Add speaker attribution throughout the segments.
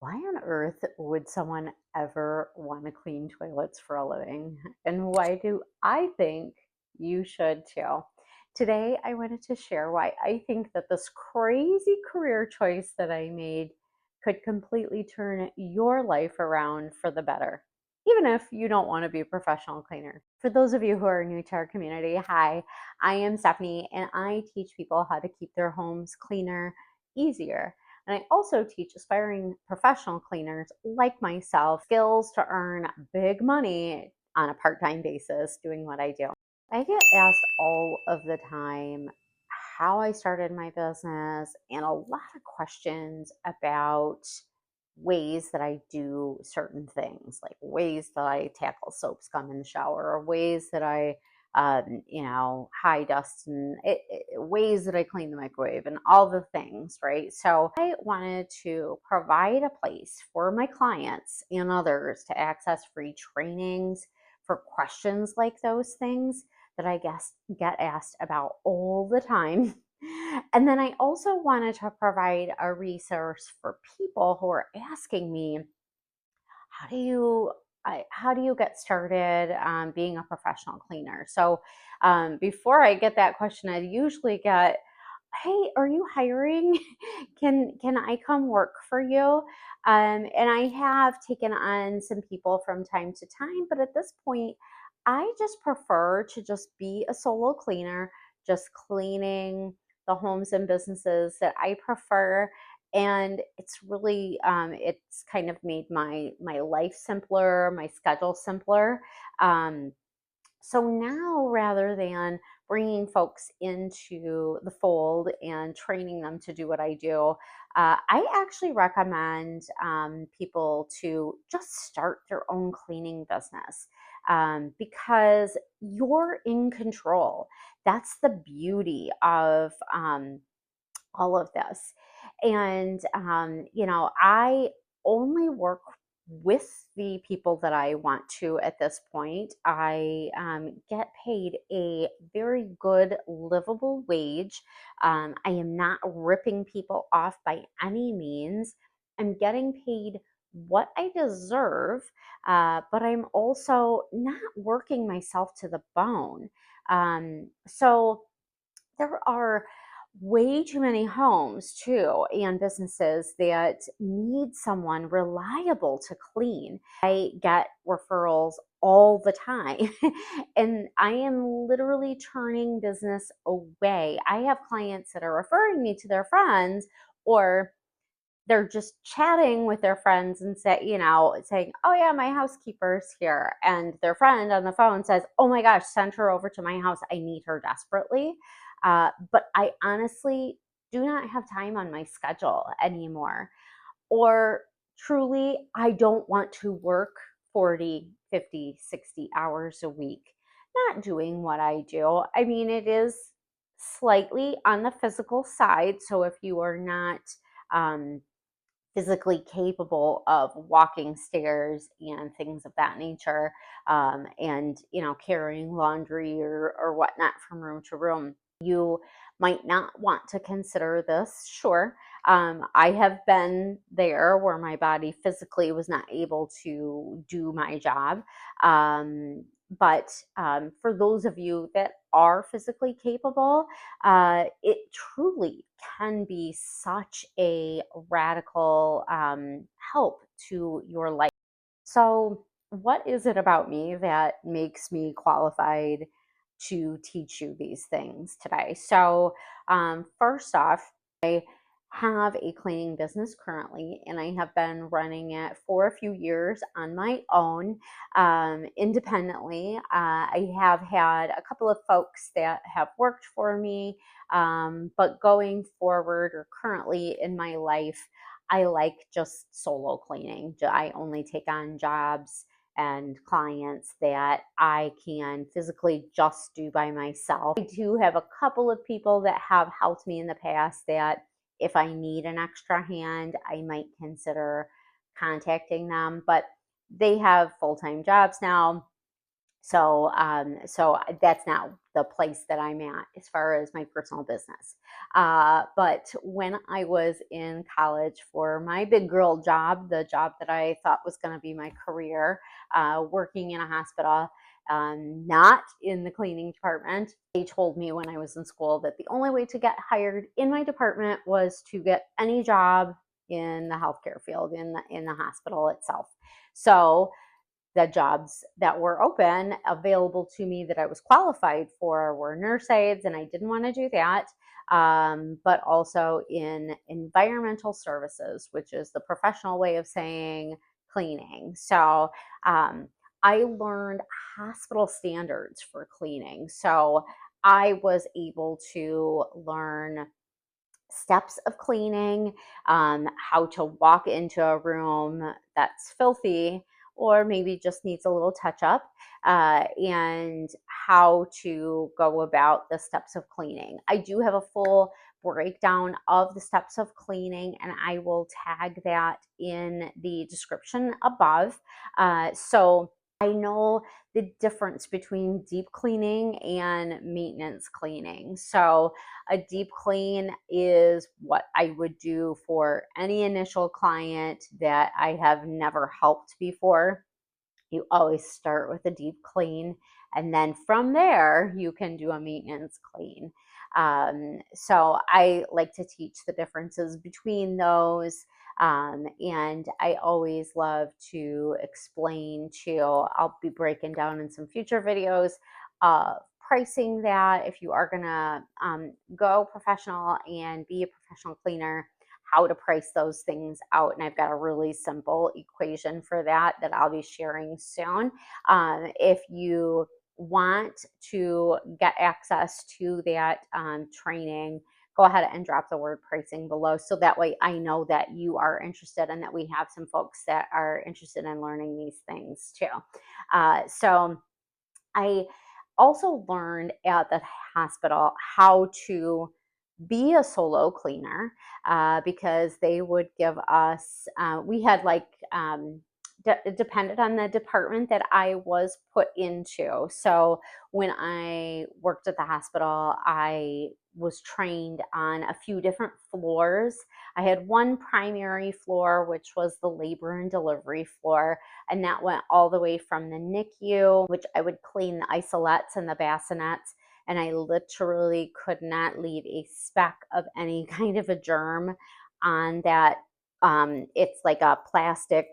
Speaker 1: Why on earth would someone ever want to clean toilets for a living? And why do I think you should too? Today, I wanted to share why I think that this crazy career choice that I made could completely turn your life around for the better, even if you don't want to be a professional cleaner. For those of you who are new to our community, hi, I am Stephanie, and I teach people how to keep their homes cleaner, easier. And I also teach aspiring professional cleaners like myself skills to earn big money on a part time basis doing what I do. I get asked all of the time how I started my business and a lot of questions about ways that I do certain things, like ways that I tackle soap scum in the shower, or ways that I high dust and ways that I clean the microwave and all the things, right? So I wanted to provide a place for my clients and others to access free trainings for questions like those things that I guess get asked about all the time. And then I also wanted to provide a resource for people who are asking me, how do you how do you get started being a professional cleaner? So before I get that question, I usually get, "Hey, are you hiring? Can I come work for you?" And I have taken on some people from time to time, but at this point, I just prefer to just be a solo cleaner, just cleaning the homes and businesses that I prefer, and it's really it's kind of made my life simpler, my schedule simpler. So now, rather than bringing folks into the fold and training them to do what I do, I actually recommend people to just start their own cleaning business, because you're in control. That's the beauty of all of this. And, I only work with the people that I want to at this point. I get paid a very good, livable wage. I am not ripping people off by any means. I'm getting paid what I deserve, but I'm also not working myself to the bone. So there are way too many homes too and businesses that need someone reliable to clean. I get referrals all the time and I am literally turning business away. I have clients that are referring me to their friends, or they're just chatting with their friends and saying, "Oh yeah, my housekeeper's here," and their friend on the phone says, "Oh my gosh, send her over to my house. I need her desperately." But I honestly do not have time on my schedule anymore, or truly, I don't want to work 40, 50, 60 hours a week not doing what I do. I mean, it is slightly on the physical side. So if you are not um, physically capable of walking stairs and things of that nature, and carrying laundry or whatnot from room to room, you might not want to consider this. Sure, I have been there where my body physically was not able to do my job. But for those of you that are physically capable, it truly can be such a radical help to your life. So, what is it about me that makes me qualified to teach you these things today? So, first off, I have a cleaning business currently, and I have been running it for a few years on my own, independently. I have had a couple of folks that have worked for me, but going forward or currently in my life, I like just solo cleaning. I only take on jobs and clients that I can physically just do by myself. I do have a couple of people that have helped me in the past that if I need an extra hand, I might consider contacting them, but they have full time jobs now So that's not the place that I'm at as far as my personal business. But when I was in college for my big girl job, the job that I thought was going to be my career, working in a hospital, not in the cleaning department, they told me when I was in school that the only way to get hired in my department was to get any job in the healthcare field, in the hospital itself. So the jobs that were open available to me that I was qualified for were nurse aides, and I didn't want to do that. But also in environmental services, which is the professional way of saying cleaning. So um, I learned hospital standards for cleaning. So I was able to learn steps of cleaning, how to walk into a room that's filthy or maybe just needs a little touch up, and how to go about the steps of cleaning. I do have a full breakdown of the steps of cleaning, and I will tag that in the description above. So I know the difference between deep cleaning and maintenance cleaning. So a deep clean is what I would do for any initial client that I have never helped before. You always start with a deep clean, and then from there, you can do a maintenance clean. So I like to teach the differences between those. And I always love to explain to, I'll be breaking down in some future videos, pricing that if you are going to go professional and be a professional cleaner, how to price those things out. And I've got a really simple equation for that that I'll be sharing soon. If you want to get access to that training, go ahead and drop the word pricing below. So that way I know that you are interested and that we have some folks that are interested in learning these things too. So I also learned at the hospital how to be a solo cleaner, because they would give us, we had like, it depended on the department that I was put into. So when I worked at the hospital, I was trained on a few different floors. I had one primary floor, which was the labor and delivery floor, and that went all the way from the NICU, which I would clean the isolettes and the bassinets, and I literally could not leave a speck of any kind of a germ on that. It's like a plastic,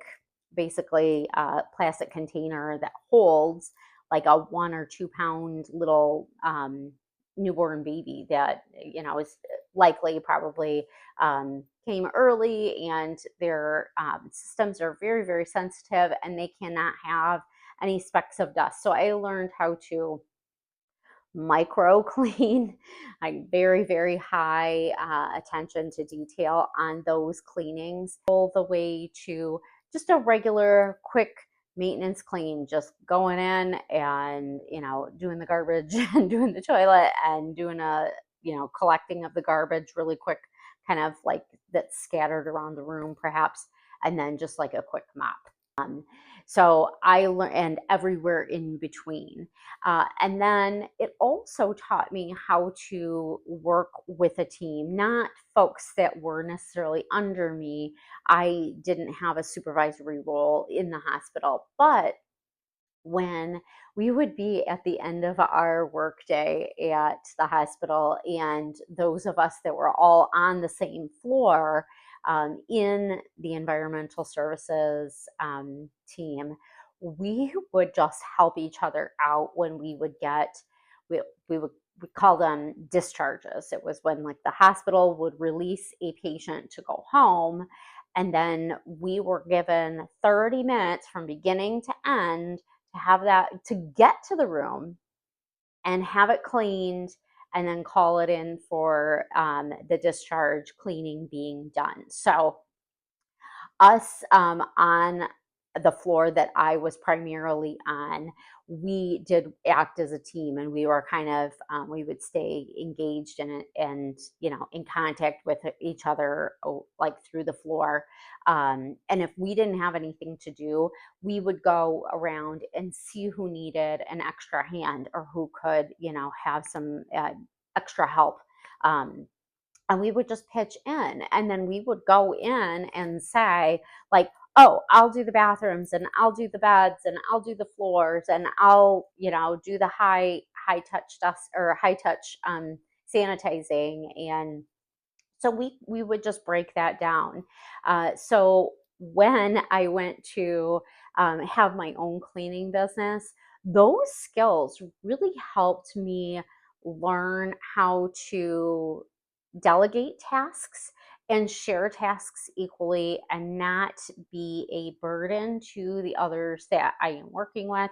Speaker 1: basically a plastic container that holds like a 1 or 2 pound little newborn baby that is likely probably came early, and their systems are very, very sensitive and they cannot have any specks of dust. So I learned how to micro clean, like very, very high attention to detail on those cleanings, all the way to just a regular quick maintenance clean, just going in and doing the garbage and doing the toilet and doing a collecting of the garbage really quick, kind of like that's scattered around the room perhaps, and then just like a quick mop. So I learned, and everywhere in between. And then it also taught me how to work with a team, not folks that were necessarily under me. I didn't have a supervisory role in the hospital, but when we would be at the end of our workday at the hospital, and those of us that were all on the same floor in the environmental services team, we would just help each other out when we would get, we call them discharges. It was when like the hospital would release a patient to go home, and then we were given 30 minutes from beginning to end to have that, to get to the room and have it cleaned, and then call it in for the discharge cleaning being done. So us on the floor that I was primarily on, we did act as a team, and we were kind of we would stay engaged in it, and in contact with each other, like through the floor. And if we didn't have anything to do, we would go around and see who needed an extra hand, or who could have some extra help. um, and we would just pitch in, and then we would go in and say, like, oh, I'll do the bathrooms, and I'll do the beds, and I'll do the floors, and I'll do the high touch dust, or high touch sanitizing. And so we would just break that down. So when I went to have my own cleaning business, those skills really helped me learn how to delegate tasks and share tasks equally, and not be a burden to the others that I am working with,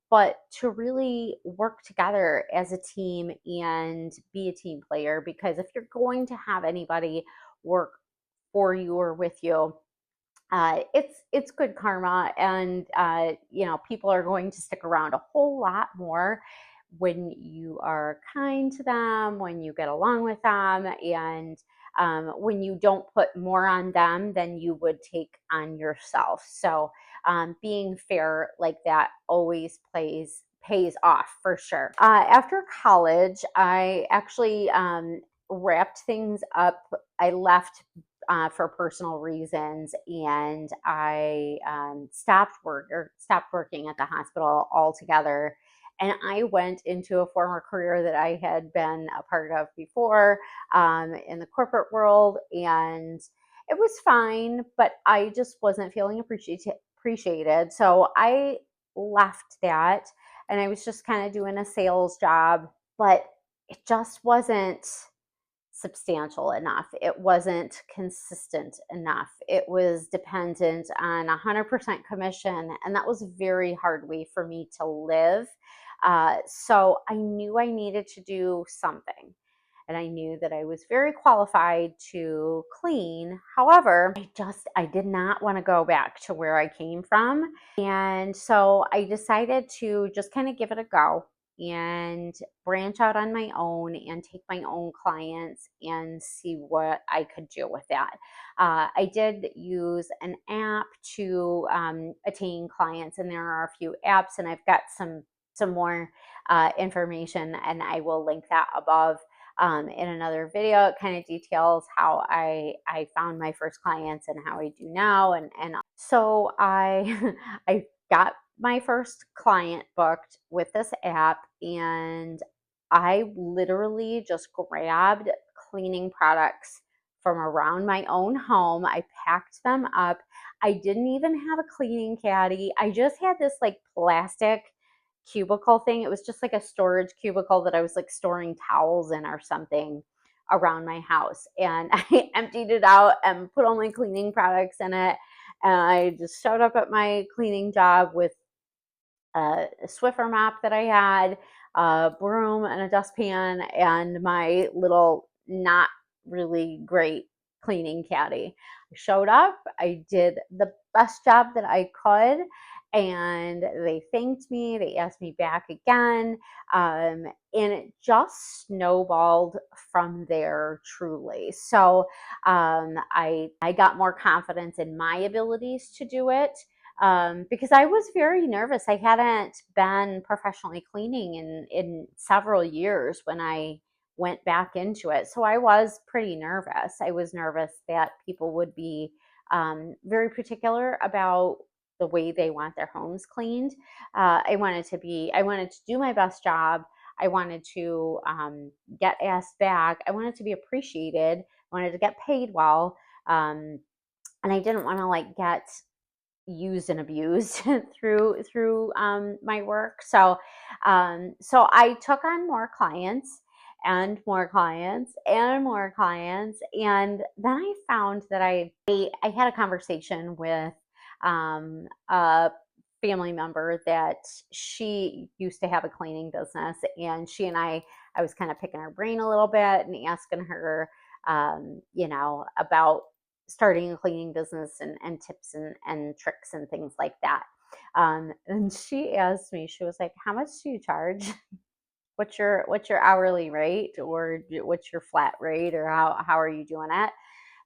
Speaker 1: but to really work together as a team and be a team player. Because if you're going to have anybody work for you or with you, it's good karma, and people are going to stick around a whole lot more when you are kind to them, when you get along with them, and when you don't put more on them than you would take on yourself. So being fair like that always pays off for sure. After college, I actually wrapped things up. I left for personal reasons, and I stopped working at the hospital altogether. And I went into a former career that I had been a part of before, in the corporate world, and it was fine, but I just wasn't feeling appreciated. So I left that, and I was just kind of doing a sales job, but it just wasn't substantial enough. It wasn't consistent enough. It was dependent on 100% commission, and that was a very hard way for me to live. So I knew I needed to do something. And I knew that I was very qualified to clean. However, I did not want to go back to where I came from. And so I decided to just kind of give it a go and branch out on my own and take my own clients and see what I could do with that. I did use an app to attain clients, and there are a few apps, and I've got some more information, and I will link that above in another video. It kind of details how I found my first clients and how I do now. And so I I got my first client booked with this app, and I literally just grabbed cleaning products from around my own home. I packed them up. I didn't even have a cleaning caddy. I just had this like plastic cubicle thing. It was just like a storage cubicle that I was like storing towels in or something around my house. And I emptied it out and put all my cleaning products in it. And I just showed up at my cleaning job with a Swiffer mop that I had, a broom and a dustpan, and my little not really great cleaning caddy. I showed up, I did the best job that I could, and they thanked me. They asked me back again, and it just snowballed from there, truly. So I got more confidence in my abilities to do it, because I was very nervous. I hadn't been professionally cleaning in several years when I went back into it. So I was pretty nervous. I was nervous that people would be very particular about the way they want their homes cleaned. I wanted to do my best job. I wanted to get asked back. I wanted to be appreciated. I wanted to get paid well. And I didn't want to like get used and abused through my work. So I took on more clients and more clients and more clients, and then I found that I had a conversation with a family member that she used to have a cleaning business, and she and I was kind of picking her brain a little bit and asking her, about starting a cleaning business, and tips and tricks and things like that. And she asked me, she was like, "How much do you charge? What's your hourly rate, or what's your flat rate, or how are you doing it?"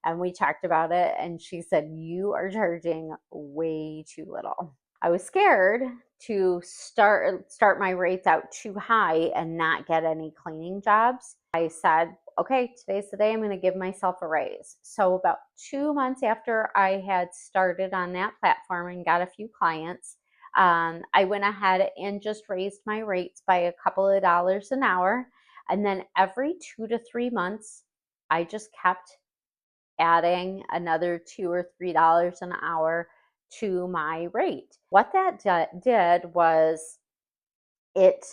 Speaker 1: And we talked about it, and she said, "You are charging way too little." I was scared to start my rates out too high and not get any cleaning jobs. I said, "Okay, today's the day I'm going to give myself a raise." So about 2 months after I had started on that platform and got a few clients, I went ahead and just raised my rates by a couple of dollars an hour. And then every 2 to 3 months, I just kept adding another $2 or $3 an hour to my rate. What that did was it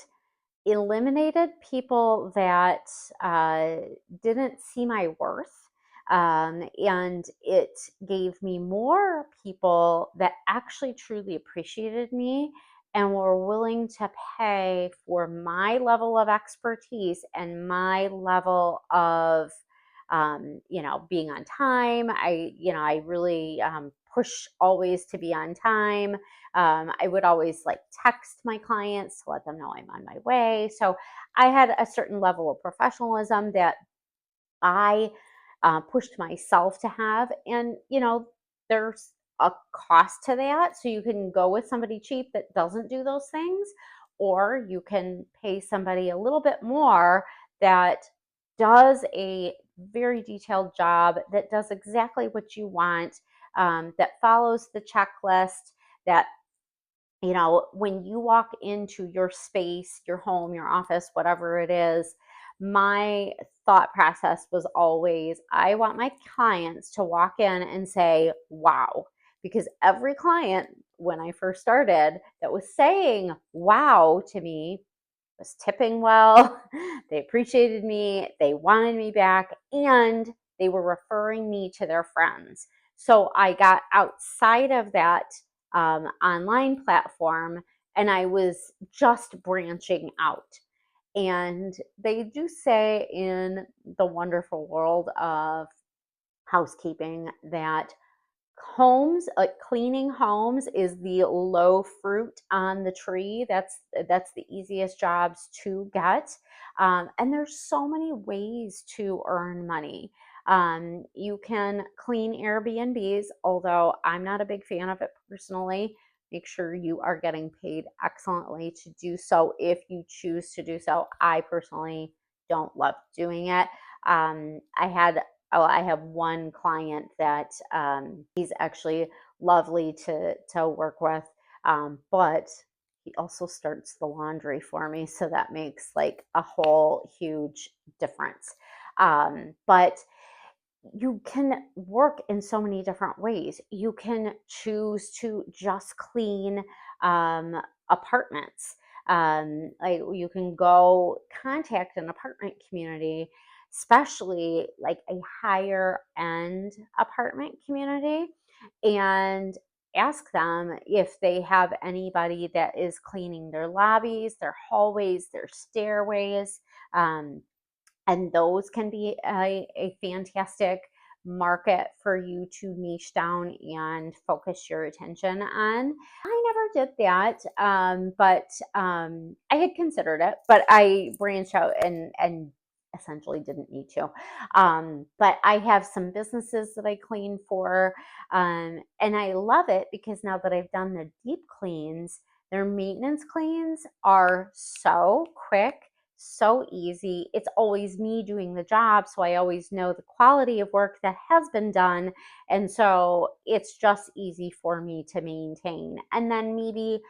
Speaker 1: eliminated people that uh, didn't see my worth. And it gave me more people that actually truly appreciated me and were willing to pay for my level of expertise and my level of being on time. I really push always to be on time. I would always like text my clients to let them know I'm on my way. So I had a certain level of professionalism that I pushed myself to have. And, there's a cost to that. So you can go with somebody cheap that doesn't do those things, or you can pay somebody a little bit more that does a very detailed job, that does exactly what you want, that follows the checklist, that when you walk into your space, your home, your office, whatever it is, my thought process was always, I want my clients to walk in and say, wow. Because every client, when I first started, that was saying wow to me was tipping well. They appreciated me, they wanted me back, and they were referring me to their friends. So I got outside of that online platform, and I was just branching out. And they do say in the wonderful world of housekeeping that homes, like cleaning homes, is the low fruit on the tree. That's the easiest jobs to get. And there's so many ways to earn money. You can clean Airbnbs, although I'm not a big fan of it personally. Make sure you are getting paid excellently to do so if you choose to do so. I personally don't love doing it. I had Oh, I have one client that he's actually lovely to work with, but he also starts the laundry for me, so that makes like a whole huge difference. But you can work in so many different ways. You can choose to just clean apartments. Like you can go contact an apartment community, especially like a higher end apartment community, and ask them if they have anybody that is cleaning their lobbies, their hallways, their stairways. Um, and those can be a fantastic market for you to niche down and focus your attention on. I never did that, but I had considered it, but I branched out and essentially didn't need to. But I have some businesses that I clean for, and I love it because now that I've done the deep cleans, their maintenance cleans are so quick, so easy. It's always me doing the job, so I always know the quality of work that has been done. And so it's just easy for me to maintain. And then maybe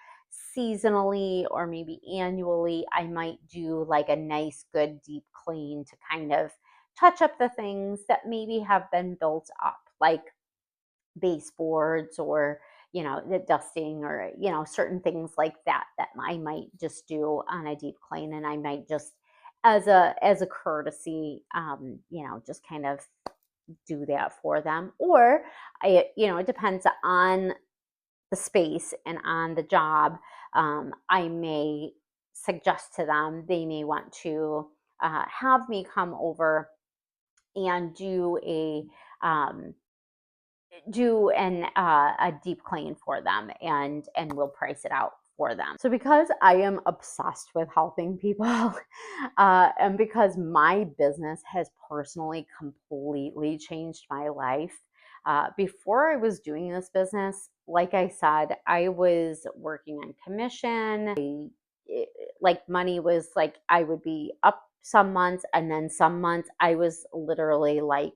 Speaker 1: seasonally or maybe annually, I might do like a nice, good, deep clean to kind of touch up the things that maybe have been built up, like baseboards, or the dusting, or certain things like that that I might just do on a deep clean, and I might just as a courtesy, just kind of do that for them. Or it depends on the space and on the job. I may suggest to them, they may want to have me come over and do a um, do a deep clean for them, and we'll price it out for them. So because I am obsessed with helping people, and because my business has personally completely changed my life. Before I was doing this business, like I said, I was working on commission. Like money was like I would be up some months, and then some months I was literally like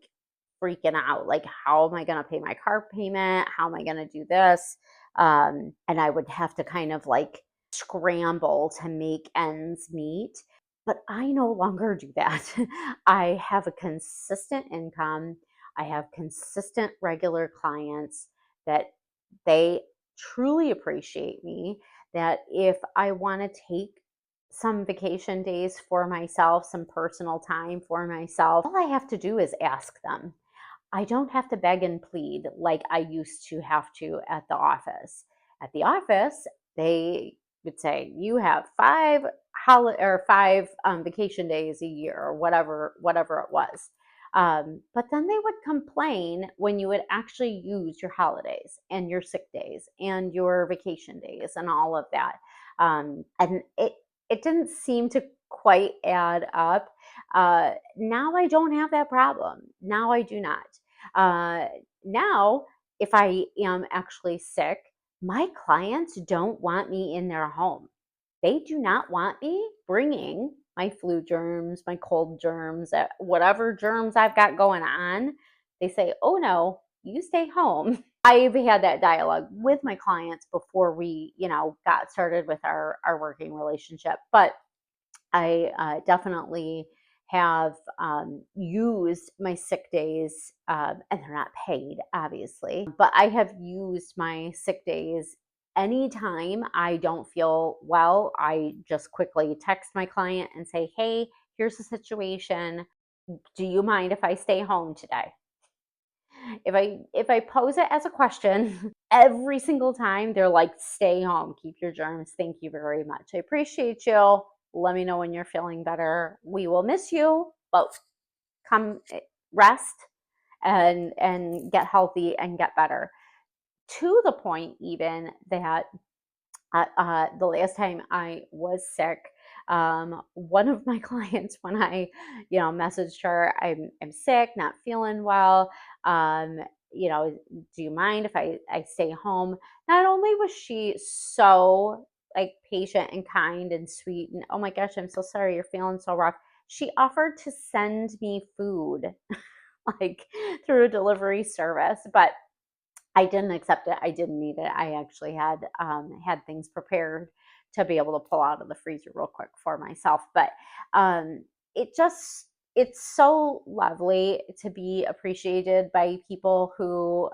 Speaker 1: freaking out. Like, how am I going to pay my car payment? How am I going to do this? And I would have to kind of like scramble to make ends meet. But I no longer do that. I have a consistent income. I have consistent regular clients that they truly appreciate me. That if I want to take some vacation days for myself, some personal time for myself, all I have to do is ask them. I don't have to beg and plead like I used to have to at the office. At the office, they would say, "You have five vacation days a year," or whatever it was. But then they would complain when you would actually use your holidays and your sick days and your vacation days and all of that. And it didn't seem to quite add up. Now I don't have that problem. Now I do not. Uh, Now, if I am actually sick, my clients don't want me in their home. They do not want me bringing my flu germs, my cold germs, whatever germs I've got going on. They say, "Oh no, you stay home." I've had that dialogue with my clients before we, got started with our working relationship. But I definitely have used my sick days, and they're not paid, obviously, but I have used my sick days anytime I don't feel well. I just quickly text my client and say, "Hey, here's the situation. Do you mind if I stay home today?" If I pose it as a question, every single time they're like, "Stay home, keep your germs. Thank you very much. I appreciate you. Let me know when you're feeling better. We will miss you, but come rest and get healthy and get better." To the point even that the last time I was sick, one of my clients, when I, messaged her, I'm sick, not feeling well. Um, do you mind if I stay home? Not only was she so like patient and kind and sweet, and oh my gosh, I'm so sorry you're feeling so rough. She offered to send me food like through a delivery service, but I didn't accept it. I didn't need it. I actually had things prepared to be able to pull out of the freezer real quick for myself. But um, it just it's so lovely to be appreciated by people who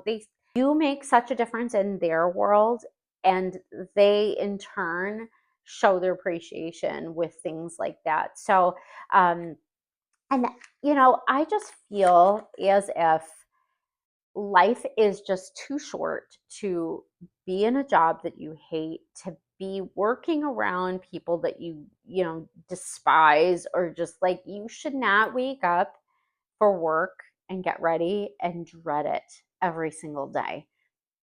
Speaker 1: they do make such a difference in their world, and they in turn show their appreciation with things like that. So um, and I just feel as if life is just too short to be in a job that you hate, to be working around people that you despise, or just like you should not wake up for work and get ready and dread it every single day.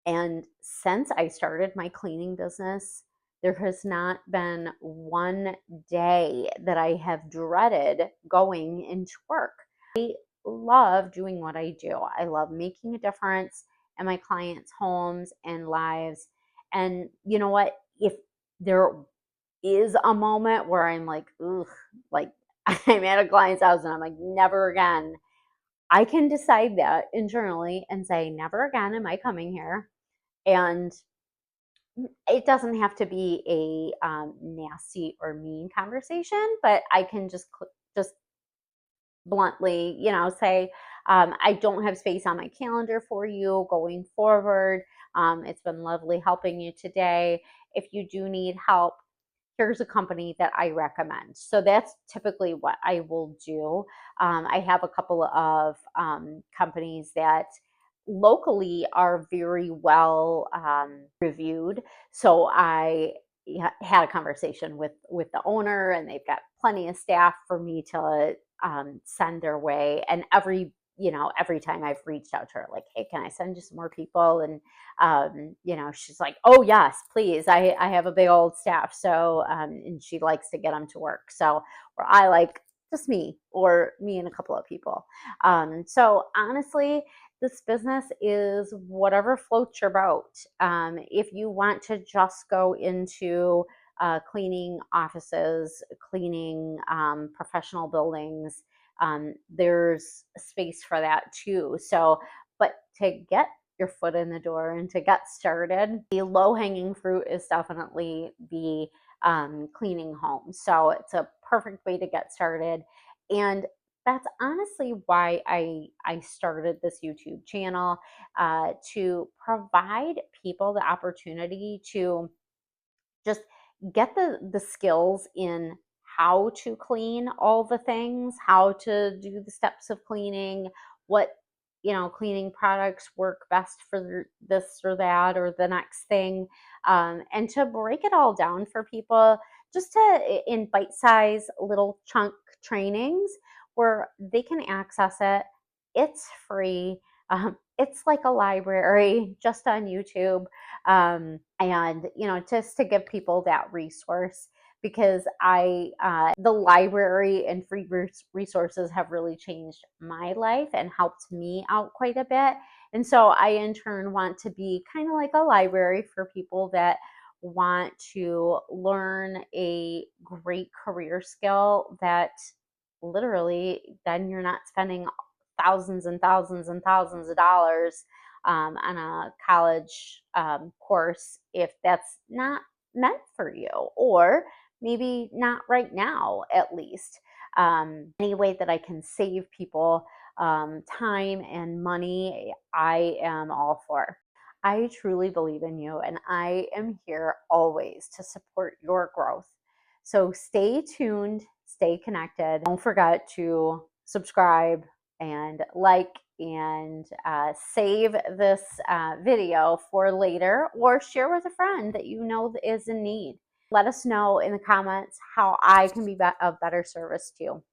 Speaker 1: And since I started my cleaning business, there has not been one day that I have dreaded going into work. I love doing what I do. I love making a difference in my clients' homes and lives. And you know what? If there is a moment where I'm like, ugh, like I'm at a client's house and I'm like, never again, I can decide that internally and say, never again am I coming here. And it doesn't have to be a nasty or mean conversation, but I can just bluntly, say, I don't have space on my calendar for you going forward. It's been lovely helping you today. If you do need help, here's a company that I recommend. So that's typically what I will do. I have a couple of companies that locally are very well reviewed. So I had a conversation with the owner, and they've got plenty of staff for me to send their way. And every every time I've reached out to her, like, hey, can I send you some more people? And, she's like, oh, yes, please. I have a big old staff. So, and she likes to get them to work. So, or I like just me or me and a couple of people. So, honestly, this business is whatever floats your boat. If you want to just go into cleaning offices, cleaning professional buildings, there's space for that too. So, but to get your foot in the door and to get started, the low hanging fruit is definitely the cleaning homes. So it's a perfect way to get started. And that's honestly why I started this YouTube channel, to provide people the opportunity to just get the skills in how to clean all the things, how to do the steps of cleaning, what cleaning products work best for this or that or the next thing, and to break it all down for people, just to in bite-size little chunk trainings where they can access it. It's free. It's like a library just on YouTube, and just to give people that resource, because the library and free resources have really changed my life and helped me out quite a bit. And so I in turn want to be kind of like a library for people that want to learn a great career skill that literally then you're not spending thousands and thousands and thousands of dollars on a college course if that's not meant for you, or maybe not right now, at least. Any way that I can save people time and money, I am all for. I truly believe in you, and I am here always to support your growth. So stay tuned, stay connected. Don't forget to subscribe and like and save this video for later, or share with a friend that you know is in need. Let us know in the comments how I can be of better service to you.